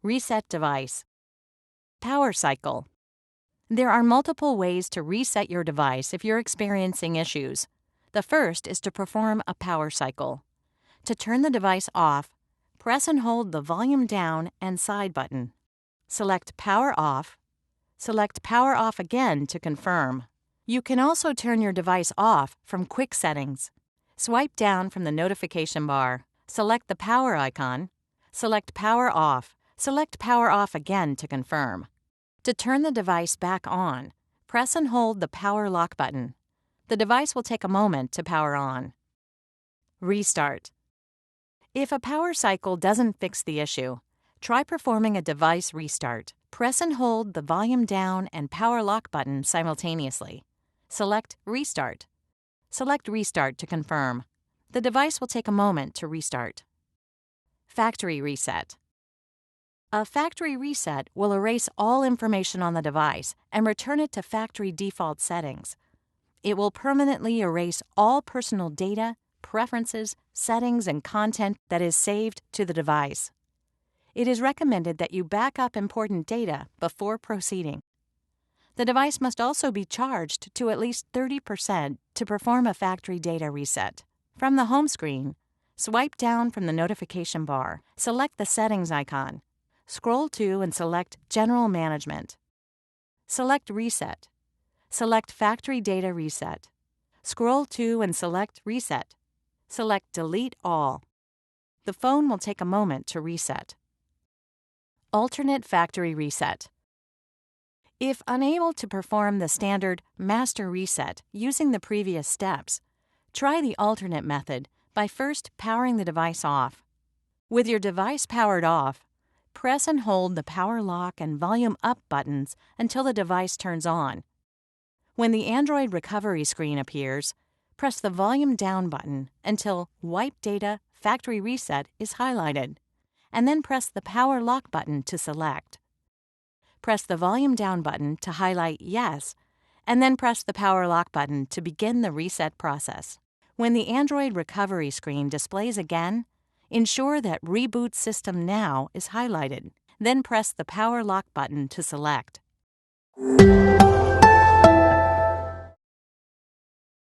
Reset device. Power cycle. There are multiple ways to reset your device if you're experiencing issues. The first is to perform a power cycle. To turn the device off, press and hold the volume down and side button. Select Power Off. Select Power Off again to confirm. You can also turn your device off from Quick Settings. Swipe down from the notification bar. Select the power icon. Select Power Off. Select Power Off again to confirm. To turn the device back on, press and hold the power lock button. The device will take a moment to power on. Restart. If a power cycle doesn't fix the issue, try performing a device restart. Press and hold the volume down and power lock button simultaneously. Select Restart. Select Restart to confirm. The device will take a moment to restart. Factory reset. A factory reset will erase all information on the device and return it to factory default settings. It will permanently erase all personal data, preferences, settings, and content that is saved to the device. It is recommended that you back up important data before proceeding. The device must also be charged to at least 30% to perform a factory data reset. From the home screen, swipe down from the notification bar. Select the settings icon. Scroll to and select General Management. Select Reset. Select Factory Data Reset. Scroll to and select Reset. Select Delete All. The phone will take a moment to reset. Alternate Factory Reset. If unable to perform the standard Master Reset using the previous steps, try the alternate method by first powering the device off. With your device powered off, press and hold the power lock and volume up buttons until the device turns on. When the Android recovery screen appears, press the volume down button until Wipe Data Factory Reset is highlighted, and then press the power lock button to select. Press the volume down button to highlight Yes, and then press the power lock button to begin the reset process. When the Android recovery screen displays again, ensure that Reboot System Now is highlighted. Then press the power lock button to select.